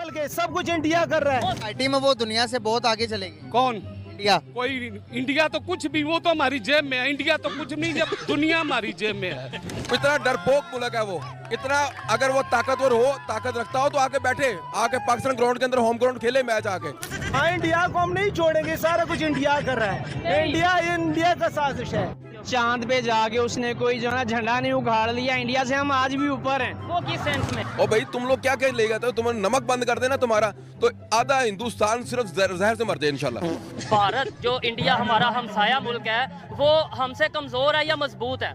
Apple के सब कुछ इंडिया कर रहा है। आईटी में वो दुनिया से बहुत आगे चलेगी। कौन? इंडिया। कोई इंडिया तो कुछ भी, वो तो हमारी जेब में है। इंडिया तो कुछ नहीं, जब दुनिया हमारी जेब में है। इतना डरपोक मुल्क है वो, इतना अगर वो ताकतवर हो, ताकत रखता हो तो आके बैठे, आके पाकिस्तान ग्राउंड के अंदर होम ग्राउंड खेले मैच आके। हाँ, इंडिया को हम नहीं छोड़ेंगे, सारा कुछ इंडिया कर रहा है। इंडिया का साजिश है। चांद पे जाके उसने कोई जो ना झंडा नहीं उखाड़ लिया। इंडिया से हम आज भी ऊपर हैं। वो किस सेंस में? ओ भाई तुम लोग क्या कह ले गए, तुम्हें नमक बंद कर देना तुम्हारा तो आधा हिंदुस्तान सिर्फ जहर से मर जाए इंशाल्लाह। भारत जो इंडिया हमारा हमसाया मुल्क है, वो हमसे कमजोर है या मजबूत है?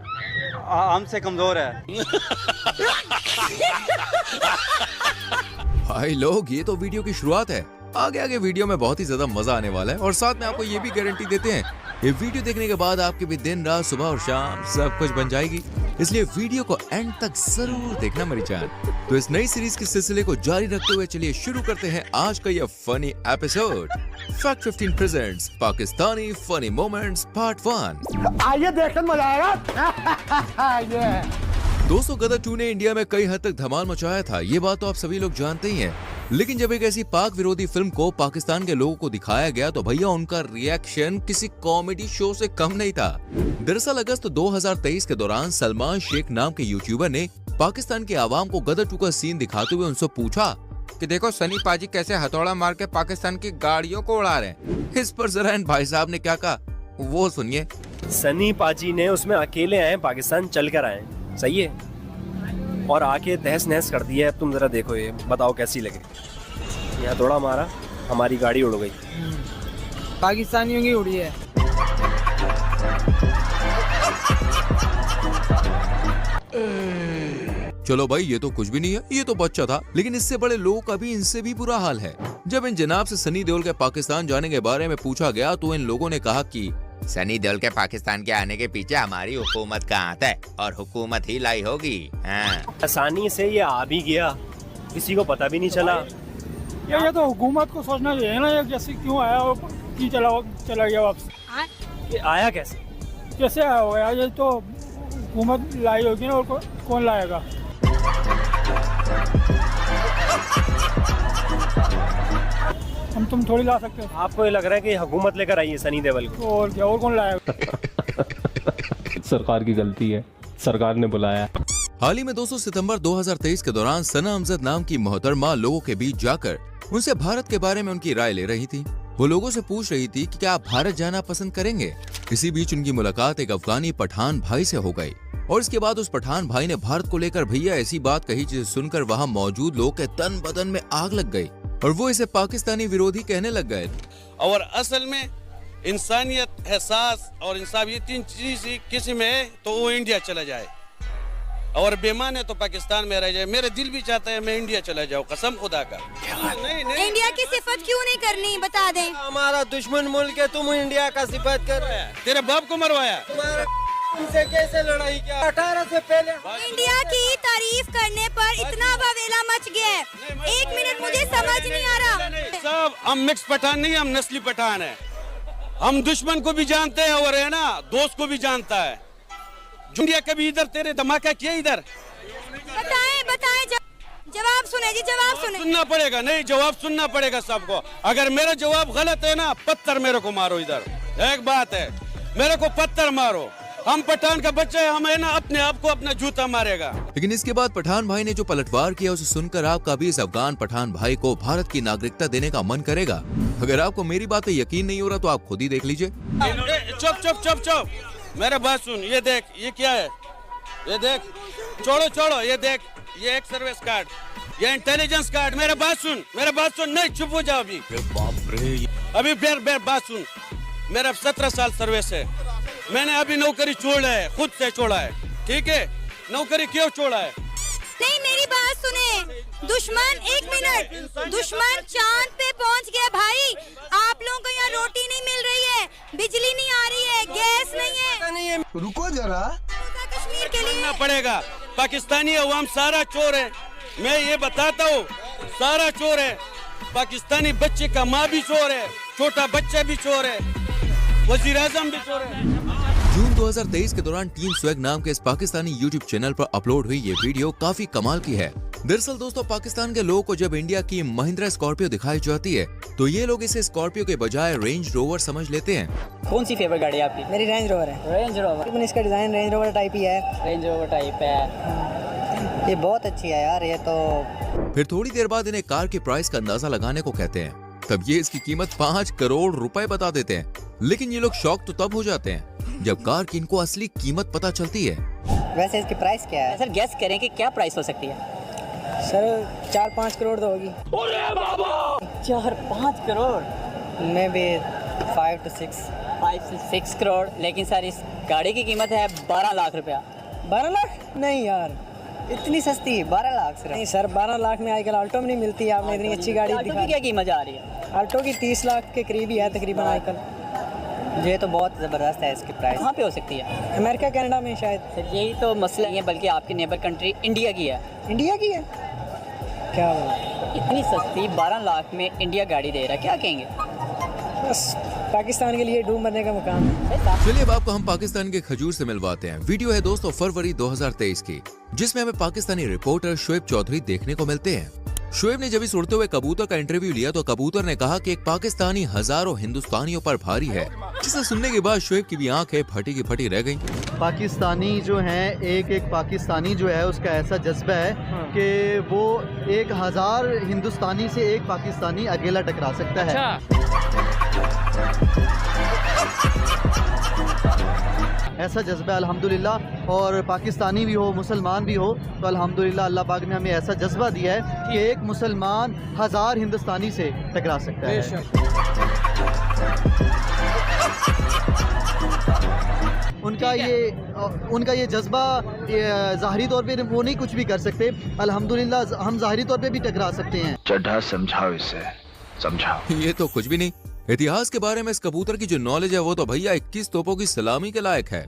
हमसे कमजोर है। भाई लोग, ये तो वीडियो की शुरुआत है। आगे आगे वीडियो में बहुत ही ज्यादा मजा आने वाला है और साथ में आपको ये भी गारंटी देते हैं, ये वीडियो देखने के बाद आपके भी दिन रात सुबह और शाम सब कुछ बन जाएगी। इसलिए वीडियो को एंड तक जरूर देखना मेरी जान। तो इस नई सीरीज के सिलसिले को जारी रखते हुए चलिए शुरू करते हैं आज का ये funny episode. Fact 15 presents Pakistani funny moments part 1। आइए देखकर मजा आएगा। दोस्तों, गदर 2 ने इंडिया में कई हद तक धमाल मचाया था, ये बात तो आप सभी लोग जानते ही हैं। लेकिन जब एक ऐसी पाक विरोधी फिल्म को पाकिस्तान के लोगों को दिखाया गया तो भैया उनका रिएक्शन किसी कॉमेडी शो से कम नहीं था। दरअसल अगस्त 2023 के दौरान सलमान शेख नाम के यूट्यूबर ने पाकिस्तान के आवाम को गदर 2 का सीन दिखाते हुए उनसे पूछा कि देखो सनी पाजी कैसे हथौड़ा मार के पाकिस्तान की गाड़ियों को उड़ा रहे हैं। इस पर जरा भाई साहब ने क्या कहा, वो सुनिए। सनी पाजी ने उसमें अकेले आए, पाकिस्तान चल कर आए, सही है, और आके तहस नहस कर दिया। अब तुम जरा देखो, ये बताओ कैसी लगे। यहाँ थोड़ा मारा, हमारी गाड़ी उड़ गई। पाकिस्तानियों की उड़ी है। चलो भाई, ये तो कुछ भी नहीं है, ये तो बच्चा था। लेकिन इससे बड़े लोगों का भी इनसे भी बुरा हाल है। जब इन जनाब से सनी देओल के पाकिस्तान जाने के बारे में पूछा गया तो इन लोगों ने कहा कि सनी देओल के पाकिस्तान के आने के पीछे हमारी हुकूमत का हाथ है और हुकूमत ही लाई होगी। हाँ। आसानी से ये आ भी गया, किसी को पता भी नहीं चला। ये तो हुकूमत को सोचना चाहिए ना, ये जैसे क्यों आया और चला गया वापस। ये आया कैसे? कैसे आया होगा यार, ये तो हुकूमत लाई होगी ना, और कौन लाएगा? तुम थोड़ी ला सकते हो। आपको ये लग रहा है कि हुकूमत लेकर आई है सनी देओल को? और क्या, और कौन लाएगा? सरकार की गलती है, सरकार ने बुलाया। हाल ही में 2 सितंबर 2023 के दौरान सना अमजद नाम की मोहतरमा लोगों के बीच जाकर उनसे भारत के बारे में उनकी राय ले रही थी। वो लोगों से पूछ रही थी कि क्या आप भारत जाना पसंद करेंगे। इसी बीच उनकी मुलाकात एक अफगानी पठान भाई से हो गई और इसके बाद उस पठान भाई ने भारत को लेकर भैया ऐसी बात कही जिसे सुनकर वहाँ मौजूद लोग के तन बदन में आग लग गई और वो इसे पाकिस्तानी विरोधी कहने लग गए। और असल में इंसानियत, एहसास और इंसाफ, ये 3 चीज किसी में है तो वो इंडिया चला जाए, और बेईमान है तो पाकिस्तान में रह जाए। मेरे दिल भी चाहता है मैं इंडिया चला जाऊँ, कसम खुदा का। नहीं, इंडिया की सिफत क्यों नहीं करनी, बता दें। हमारा दुश्मन मुल्क है, तुम इंडिया का सिफत कर रहे हैं। तेरे बाप को मरवाया, उनसे कैसे लड़ाई किया? 18 से पहले इंडिया की तारीफ करने पर इतना बवेला मच गया है, 1 मिनट मुझे समझ नहीं आ रहा। सब हम मिक्स पठान नहीं, हम नस्ली पठान है। हम दुश्मन को भी जानते हैं और है ना दोस्त को भी जानता है। इंडिया कभी इधर तेरे धमाका किया इधर? बताएं जवाब सुने जी, जवाब सुने। सुनना पड़ेगा, नहीं जवाब सुनना पड़ेगा सबको। अगर मेरा जवाब गलत है ना, पत्थर मेरे को मारो इधर। एक बात है, मेरे को पत्थर मारो, हम पठान का बच्चा है, हम है ना अपने आप को अपना जूता मारेगा। लेकिन इसके बाद पठान भाई ने जो पलटवार किया उसे सुनकर आपका भी इस अफगान पठान भाई को भारत की नागरिकता देने का मन करेगा। अगर आपको मेरी बात पे यकीन नहीं हो रहा तो आप खुद ही देख लीजिए। चुप, मेरा बात सुन। ये देख, ये क्या है? ये देख, छोड़ो, ये देख, ये एक सर्विस कार्ड, ये इंटेलिजेंस कार्ड। मेरा बात सुन। नहीं, चुप हो जाओ अभी। बाप रे, अभी बात सुन। मेरा 17 साल सर्विस है। मैंने अभी नौकरी छोड़ा है, खुद से छोड़ा है, ठीक है? नौकरी क्यों छोड़ा है? नहीं, मेरी बात सुने। दुश्मन, 1 मिनट, दुश्मन चांद पे पहुंच गया भाई। आप लोगों को यहाँ रोटी नहीं मिल रही है, बिजली नहीं आ रही है, गैस नहीं है। रुको जरा, कश्मीर के लिए पड़ेगा। पाकिस्तानी अवाम सारा चोर है, मैं ये बताता हूँ, सारा चोर है। पाकिस्तानी बच्चे का माँ भी चोर है, छोटा बच्चा भी चोर है, वजीर आजम भी चोर है। जून 2023 के दौरान टीम स्वैग नाम के इस पाकिस्तानी यूट्यूब चैनल पर अपलोड हुई ये वीडियो काफी कमाल की है। दरअसल दोस्तों पाकिस्तान के लोगों को जब इंडिया की महिंद्रा स्कॉर्पियो दिखाई जाती है तो ये लोग इसे स्कॉर्पियो के बजाय रेंज रोवर समझ लेते हैं। कौन सी फेवरेट गाड़ी है आपकी? मेरी रेंज रोवर है। रेंज रोवर, लेकिन इसका डिजाइन रेंज रोवर टाइप ही है। रेंज रोवर टाइप है, ये बहुत अच्छी है यार ये तो। फिर थोड़ी देर बाद इन्हें कार की प्राइस का अंदाजा लगाने को कहते हैं, तब ये इसकी कीमत 5 करोड़ रुपए बता देते हैं। लेकिन ये लोग शॉक तो तब हो जाते हैं जब कार की इनको असली कीमत पता चलती है। वैसे इसकी प्राइस क्या है? सर गैस करें कि क्या प्राइस हो सकती है? सर 4-5 करोड़ तो होगी। 4-5 करोड़ में भी 5 से 6 करोड़। लेकिन सर इस गाड़ी की कीमत है 12 लाख रुपया। 12 लाख? नहीं यार इतनी सस्ती, 12 लाख सिर्फ। नहीं सर 12 लाख में आजकल ऑल्टो में नहीं मिलती। आपने इतनी अच्छी गाड़ी दिखा। क्या कीमत आ रही है? ऑल्टो की 30 लाख के करीब ही है तकरीबन आजकल। ये तो बहुत ज़बरदस्त है इसकी प्राइस। कहाँ पे हो सकती है? अमेरिका कनाडा में शायद। सर यही तो मसला नहीं है, बल्कि आपकी नेबर कंट्री इंडिया की है। इंडिया की है? क्या बात, इतनी सस्ती 12 लाख में इंडिया गाड़ी दे रहा है, क्या कहेंगे? बस पाकिस्तान के लिए डूब मरने का मकाम है। चलिए अब आपको हम पाकिस्तान के खजूर से मिलवाते हैं। वीडियो है दोस्तों फरवरी 2023 की, जिसमें हमें पाकिस्तानी रिपोर्टर शोएब चौधरी देखने को मिलते हैं। शोएब ने जब इस उड़ते हुए कबूतर का इंटरव्यू लिया तो कबूतर ने कहा कि एक पाकिस्तानी हजारों हिंदुस्तानियों पर भारी है, जिसे सुनने के बाद शोएब की भी आंखें फटी की फटी रह गईं। पाकिस्तानी जो है, एक पाकिस्तानी जो है उसका ऐसा जज्बा है कि वो 1000 हिंदुस्तानी से एक पाकिस्तानी अकेला टकरा सकता है। ऐसा जज्बा अल्हम्दुलिल्लाह, और पाकिस्तानी भी हो मुसलमान भी हो तो अल्हम्दुलिल्लाह अल्लाह पाक ने हमें ऐसा जज्बा दिया है कि एक मुसलमान 1000 हिंदुस्तानी से टकरा सकता है। उनका ये जज्बा ज़ाहिरी तौर पे वो नहीं कुछ भी कर सकते, अल्हम्दुलिल्लाह हम ज़ाहिरी तौर पे भी टकरा सकते हैं। चड्ढा समझाओ इसे, समझाओ। ये तो कुछ भी नहीं। इतिहास के बारे में इस कबूतर की जो नॉलेज है वो तो भैया 21 तोपों की सलामी के लायक है।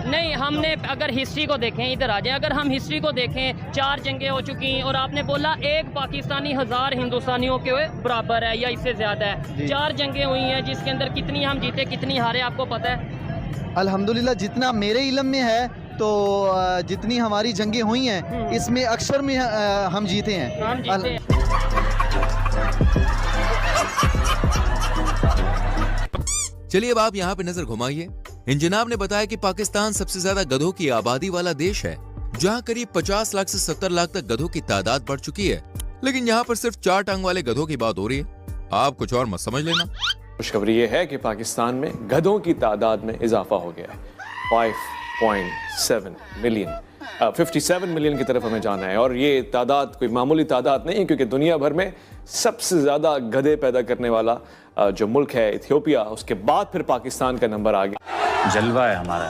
नहीं, हमने अगर हिस्ट्री को देखें, इधर आ जाए, अगर हम हिस्ट्री को देखें 4 जंगें हो चुकी हैं और आपने बोला एक पाकिस्तानी 1000 हिंदुस्तानियों के बराबर है या इससे ज्यादा है। 4 जंगें हुई हैं जिसके अंदर कितनी हम जीते कितनी हारे आपको पता है? अल्हम्दुलिल्लाह जितना मेरे इल्म में है तो जितनी हमारी जंगें हुई हैं इसमें अक्सर में हम जीते हैं। चलिए अब आप यहाँ पे नजर घुमाइए। इन जनाब ने बताया कि पाकिस्तान सबसे ज्यादा गधों की आबादी वाला देश है, जहाँ करीब 50 लाख से 70 लाख तक गधों की तादाद बढ़ चुकी है। लेकिन यहाँ पर सिर्फ 4 टांग वाले गधों की बात हो रही है, आप कुछ और मत समझ लेना। खुशखबरी ये है कि पाकिस्तान में गधों की तादाद में इजाफा हो गया है। 5.7 मिलियन, 57 मिलियन की तरफ हमें जाना है। और ये तादाद कोई मामूली तादाद नहीं, क्योंकि दुनिया भर में सबसे ज़्यादा गधे पैदा करने वाला जो मुल्क है इथियोपिया, उसके बाद फिर पाकिस्तान का नंबर आ गया। जलवा है हमारा।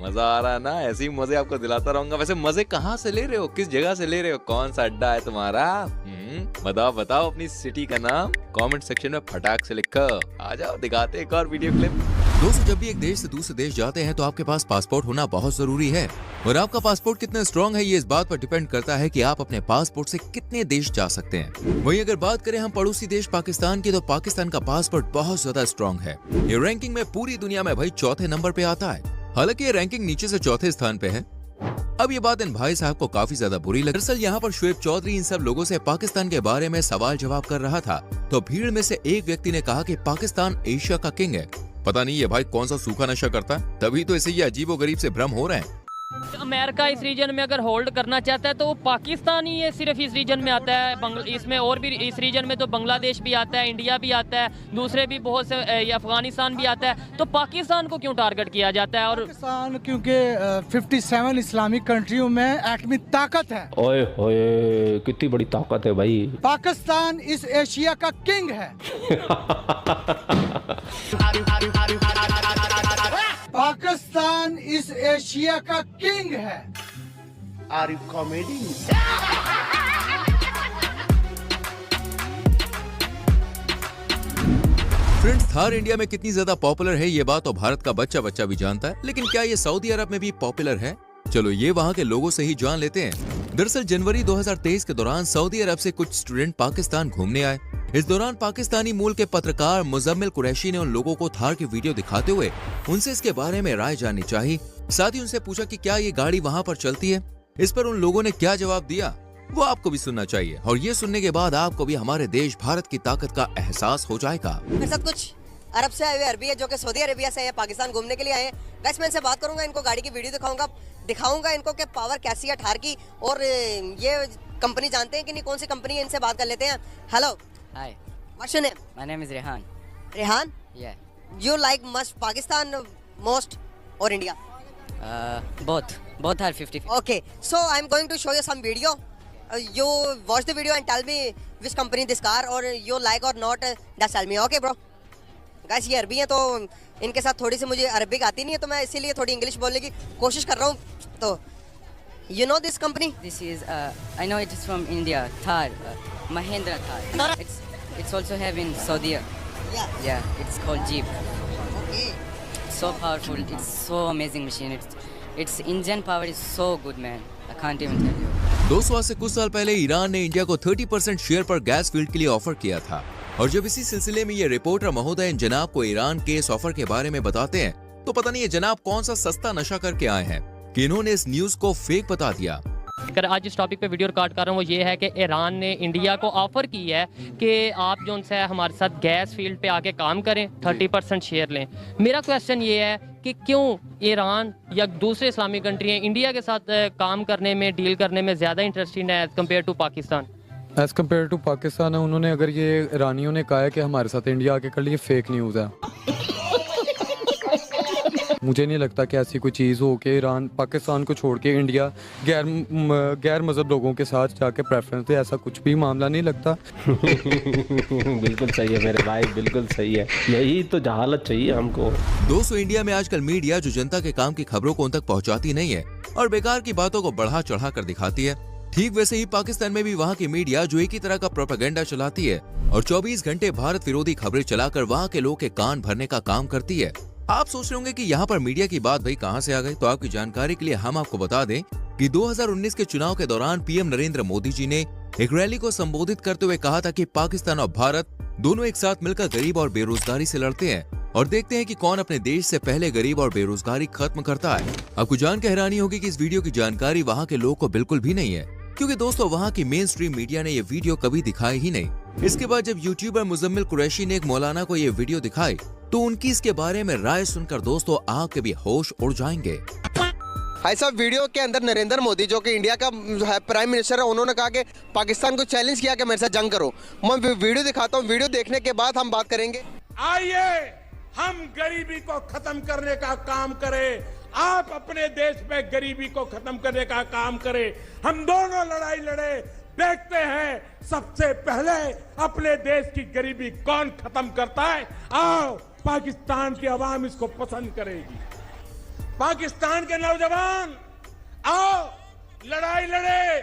मजा आ रहा है ना? ऐसे ही मजे आपको दिलाता रहूंगा। वैसे मजे कहाँ से ले रहे हो, किस जगह से ले रहे हो, कौन सा अड्डा है तुम्हारा? बताओ अपनी सिटी का नाम कमेंट सेक्शन में फटाक से लिखो। आ जाओ दिखाते एक और वीडियो क्लिप। दोस्तों जब भी एक देश से दूसरे देश जाते हैं तो आपके पास पासपोर्ट होना बहुत जरूरी है, और आपका पासपोर्ट कितना स्ट्रॉन्ग है ये इस बात पर डिपेंड करता है कि आप अपने पासपोर्ट से कितने देश जा सकते हैं। वहीं अगर बात करें हम पड़ोसी देश पाकिस्तान की, तो पाकिस्तान का पासपोर्ट बहुत ज्यादा स्ट्रॉन्ग है। ये रैंकिंग में पूरी दुनिया में भाई 4थे नंबर पे आता है। हालांकि ये रैंकिंग नीचे से 4थे स्थान पे है। अब ये बात इन भाई साहब को काफी ज्यादा बुरी लगी। दरअसल यहाँ पर शोएब चौधरी इन सब लोगों से पाकिस्तान के बारे में सवाल जवाब कर रहा था, तो भीड़ में से एक व्यक्ति ने कहा कि पाकिस्तान एशिया का किंग है। पता नहीं ये भाई कौन सा सूखा नशा करता है, तभी तो इसे ये अजीबोगरीब से भ्रम हो रहे हैं। अमेरिका इस रीजन में अगर होल्ड करना चाहता है तो पाकिस्तान ही ये सिर्फ इस रीजन में आता है। इसमें और भी इस रीजन में तो बांग्लादेश भी आता है, इंडिया भी आता है, दूसरे भी बहुत से, अफगानिस्तान भी आता है। तो पाकिस्तान को क्यों टारगेट किया जाता है? और पाकिस्तान क्योंकि 57 इस्लामिक कंट्रियों में एटमी ताकत है। ओए होए कितनी बड़ी ताकत है भाई। पाकिस्तान इस एशिया का किंग है। पाकिस्तान इस एशिया का किंग है। Are you comedy? Friends Thar India में कितनी ज्यादा पॉपुलर है ये बात तो भारत का बच्चा बच्चा भी जानता है, लेकिन क्या ये सऊदी अरब में भी पॉपुलर है? चलो ये वहाँ के लोगों से ही जान लेते हैं। दरअसल जनवरी 2023 के दौरान सऊदी अरब से कुछ स्टूडेंट पाकिस्तान घूमने आए। इस दौरान पाकिस्तानी मूल के पत्रकार मुजम्मिल कुरैशी ने उन लोगों को थार की वीडियो दिखाते हुए उनसे इसके बारे में राय जाननी चाहिए। साथ ही उनसे पूछा कि क्या ये गाड़ी वहाँ पर चलती है। इस पर उन लोगों ने क्या जवाब दिया वो आपको भी सुनना चाहिए, और ये सुनने के बाद आपको भी हमारे देश भारत की ताकत का एहसास हो जाएगा। मेरे साथ कुछ अरब से आए हुए अरबी है जो कि सऊदी अरेबिया से पाकिस्तान घूमने के लिए आए हैं। गाइस मैं इनसे बात करूंगा, इनको गाड़ी की वीडियो दिखाऊंगा इनको कि पावर कैसी है थार की, और ये कंपनी जानते हैं कि नहीं, कौन सी कंपनी है, इनसे बात कर लेते हैं। Hello, hi, what's your name? My name is Rehan. Rehan, you like must Pakistan most और India? both are 50-50. Okay, so I'm going to show you some video. You watch the video and tell me which company this car or you like or not. Just tell me, okay, bro? Guys, ये अरबी हैं तो इनके साथ थोड़ी सी मुझे Arabic आती नहीं है, तो मैं इसीलिए थोड़ी इंग्लिश बोलने की कोशिश कर रहा हूँ। तो you know this company? This is I know it is from India. Thar, Mahindra Thar. It's also have in Saudi. Yeah, it's called Jeep. Okay. So powerful. It's so amazing machine. Its engine power is so good, man. I can't even tell you. दोस्तों, आज से कुछ साल पहले Iran ने India को 30% share पर gas field के लिए ऑफर किया था, और जब इसी सिलसिले में ये रिपोर्टर महोदय इन जनाब को ईरान के इस ऑफर के बारे में बताते हैं, तो पता नहीं ये जनाब कौन सा सस्ता नशा करके आए हैं कि इन्होंने इस न्यूज को फेक बता दिया। अगर आज इस टॉपिक पे वीडियो रिकॉर्ड कर रहा हूँ वो ये है कि ईरान ने इंडिया को ऑफर की है कि आप जो उनसे हमारे साथ गैस फील्ड पे आके काम करें, 30% शेयर लें। मेरा क्वेश्चन ये है कि क्यों ईरान या दूसरे इस्लामिक कंट्रियाँ इंडिया के साथ काम करने में, डील करने में ज़्यादा इंटरेस्टेड है as compare to Pakistan? As compare to Pakistan उन्होंने, अगर ये ईरानियों ने कहा है कि हमारे साथ इंडिया आके कर लिए, फेक न्यूज़ है। मुझे नहीं लगता कि ऐसी कोई चीज़ हो कि ईरान पाकिस्तान को छोड़ के इंडिया गैर मजहब लोगों के साथ जाके प्रेफरेंस दे, ऐसा कुछ भी मामला नहीं लगता। बिल्कुल सही है मेरे भाई, बिल्कुल सही है, यही तो जहालत चाहिए हमको। दोस्तों, इंडिया में आजकल मीडिया जो जनता के काम की खबरों को उन तक पहुंचाती नहीं है और बेकार की बातों को बढ़ा चढ़ा कर दिखाती है, ठीक वैसे ही पाकिस्तान में भी वहाँ की मीडिया जो एक ही तरह का प्रोपेगेंडा चलाती है और 24 घंटे भारत विरोधी खबरें चलाकर वहाँ के लोगों के कान भरने का काम करती है। आप सोच रहे होंगे कि यहाँ पर मीडिया की बात भाई कहाँ से आ गई, तो आपकी जानकारी के लिए हम आपको बता दें कि 2019 के चुनाव के दौरान पीएम नरेंद्र मोदी जी ने एक रैली को संबोधित करते हुए कहा था कि पाकिस्तान और भारत दोनों एक साथ मिलकर गरीब और बेरोजगारी से लड़ते हैं और देखते हैं कि कौन अपने देश से पहले गरीब और बेरोजगारी खत्म करता है। आपको जान के हैरानी होगी कि इस वीडियो की जानकारी वहाँ के लोगों को बिल्कुल भी नहीं है, क्योंकि दोस्तों वहाँ की मेन स्ट्रीम मीडिया ने ये वीडियो कभी दिखाई ही नहीं। इसके बाद जब यूट्यूबर मुजम्मिल कुरैशी ने एक मौलाना को ये वीडियो दिखाई तो उनकी इसके बारे में राय सुनकर दोस्तों आपके भी होश उड़ जाएंगे। भाई साहब, वीडियो के अंदर नरेंद्र मोदी जो कि इंडिया का प्राइम मिनिस्टर है, उन्होंने कहा कि पाकिस्तान को चैलेंज किया कि मेरे साथ जंग करो। मैं वीडियो दिखाता हूँ, वीडियो देखने के बाद हम बात करेंगे। आइए हम गरीबी को खत्म करने का काम करें, आप अपने देश में गरीबी को खत्म करने का काम करें, हम दोनों लड़ाई लड़े, देखते हैं सबसे पहले अपने देश की गरीबी कौन खत्म करता है। आओ, पाकिस्तान की आवाम इसको पसंद करेगी, पाकिस्तान के नौजवान आओ लड़ाई लड़े।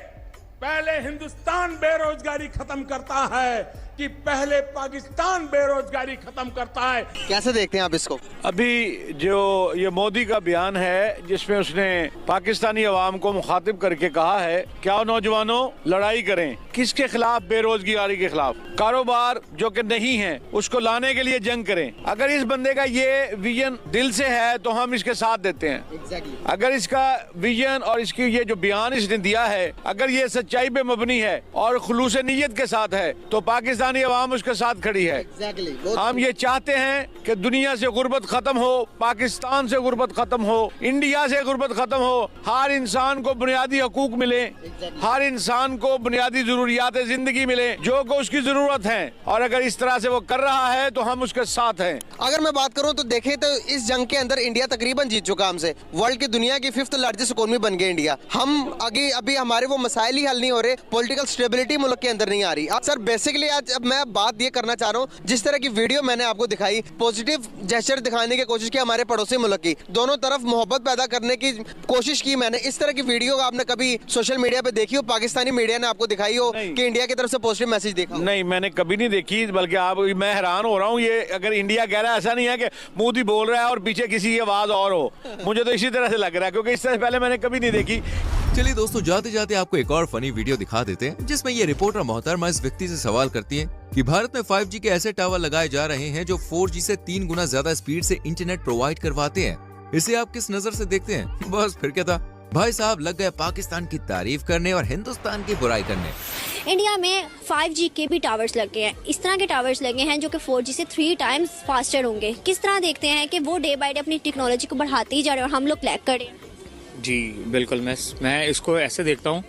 पहले हिंदुस्तान बेरोजगारी खत्म करता है कि पहले पाकिस्तान बेरोजगारी खत्म करता है? कैसे देखते हैं आप इसको? अभी जो ये मोदी का बयान है जिसमें उसने पाकिस्तानी अवाम को मुखातिब करके कहा है, क्या नौजवानों लड़ाई करें, किसके खिलाफ? बेरोजगारी के खिलाफ। कारोबार जो कि नहीं है उसको लाने के लिए जंग करें। अगर इस बंदे का ये विजन दिल से है तो हम इसके साथ देते हैं। अगर इसका विजन और इसकी ये जो बयान इसने दिया है अगर ये सच्चाई पे मबनी है और खुलूस नीयत के साथ है तो पाकिस्तानी अवाम उसके साथ खड़ी है। हम ये चाहते हैं कि दुनिया से गुर्बत खत्म हो, पाकिस्तान से गुर्बत खत्म हो, इंडिया से गुर्बत खत्म हो, हर इंसान को बुनियादी हकूक मिले, हर इंसान को बुनियादी जरूरियात जिंदगी मिले जो को उसकी जरूरत है, और अगर इस तरह से वो कर रहा है तो हम उसके साथ हैं। अगर मैं बात करूं तो देखें तो इस जंग के अंदर इंडिया तकरीबन जीत चुका हमसे। वर्ल्ड की दुनिया की 5th लार्जेस्ट इकोनॉमी बन गई इंडिया। हम आगे अभी हमारे वो मसाइल ही हल नहीं हो रहे, पॉलिटिकल स्टेबिलिटी मुल्क के अंदर नहीं आ रही। सर बेसिकली आज अब मैं बात ये करना चाह रहा हूँ, जिस तरह की वीडियो मैंने आपको दिखाई, पॉजिटिव जेस्चर दिखाने की कोशिश की हमारे पड़ोसी मुल्क की, दोनों तरफ मोहब्बत पैदा करने की कोशिश की मैंने। इस तरह की वीडियो आपने कभी सोशल मीडिया पे देखी हो, पाकिस्तानी मीडिया ने आपको दिखाई हो कि इंडिया की तरफ से पॉजिटिव मैसेज देखा? नहीं, मैंने कभी नहीं देखी, बल्कि आप मैं हैरान हो रहा हूँ। ये अगर इंडिया कह रहा है, ऐसा नहीं है कि मोदी बोल रहा है और पीछे किसी की आवाज और हो, मुझे तो इसी तरह से लग रहा है, क्योंकि इस तरह पहले मैंने कभी नहीं देखी। चलिए दोस्तों, जाते जाते आपको एक और फनी वीडियो दिखा देते हैं जिसमें ये रिपोर्टर मोहतरमा इस व्यक्ति से सवाल करती है कि भारत में 5G के ऐसे टावर लगाए जा रहे हैं जो 4G से 3 गुना ज्यादा स्पीड से इंटरनेट प्रोवाइड करवाते हैं, इसे आप किस नजर से देखते हैं? बस फिर क्या था, भाई साहब लग गए पाकिस्तान की तारीफ करने और हिंदुस्तान की बुराई करने। इंडिया में 5G के भी टावर्स लगे हैं, इस तरह के टावर्स लगे हैं जो कि 4G से 3 टाइम्स फास्टर होंगे। किस तरह देखते हैं कि वो डे बाय डे अपनी टेक्नोलॉजी को बढ़ाते ही जा रहे हैं और हम लोग लैग कर रहे हैं? जी बिल्कुल, मैं इसको ऐसे देखता हूँ।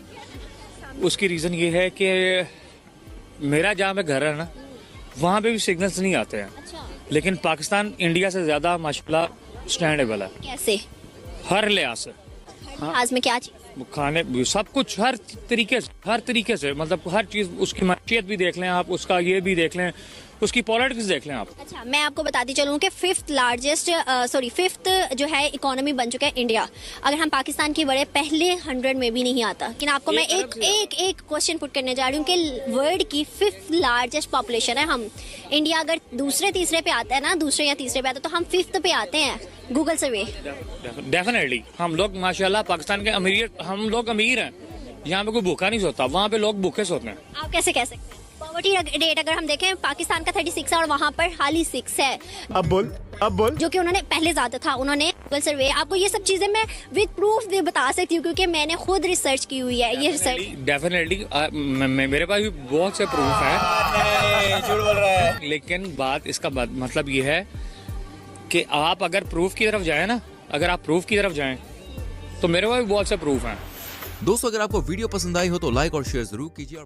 उसकी रीज़न ये है कि मेरा जहाँ पे घर है ना, वहाँ पे भी सिग्नल्स नहीं आते हैं। लेकिन पाकिस्तान इंडिया से ज़्यादा माशाल्लाह स्टैंडेबल है। कैसे? हर लिहाज से। आज में क्या चीज़? खाने सब कुछ हर तरीके से मतलब हर चीज़, उसकी माशियत भी देख लें आप, उसका ये भी देख लें, उसकी पॉलिटिक्स देख लें आप। अच्छा, मैं आपको बताती चलूँ कि फिफ्थ जो है इकोनॉमी बन चुका है इंडिया। अगर हम पाकिस्तान की बड़े पहले 100 में भी नहीं आता। लेकिन आपको मैं एक क्वेश्चन पुट करने जा रही हूँ कि वर्ल्ड की 5th लार्जेस्ट पॉपुलेशन है हम। इंडिया अगर दूसरे तीसरे पे आता है ना, दूसरे या तीसरे पे आता है, तो हम 5th पे आते हैं गूगल सर्वे। डेफिनेटली हम लोग माशाल्लाह पाकिस्तान के हम लोग अमीर हैं। यहाँ पे कोई भूखा नहीं सोता, वहाँ पे लोग भूखे सोते हैं। आप कैसे कह सकते हैं? पॉवर्टी रेट अगर हम देखें, पाकिस्तान का 36 है और वहाँ पर हाल ही 6 है। अब बोल जो कि उन्होंने पहले ज्यादा था। उन्होंने गूगल सर्वे, आपको ये सब चीजें मैं विद प्रूफ भी बता सकती हूँ क्योंकि मैंने खुद रिसर्च की हुई है। ये रिसर्च डेफिनेटली मेरे पास भी बहुत से प्रूफ है। झूठ बोल रहा है। लेकिन बात इसका मतलब ये है कि आप अगर प्रूफ की तरफ जाएं ना, अगर आप प्रूफ की तरफ जाएं तो मेरे पास भी बहुत से प्रूफ हैं। दोस्तों अगर आपको वीडियो पसंद आई हो तो लाइक और शेयर जरूर कीजिए।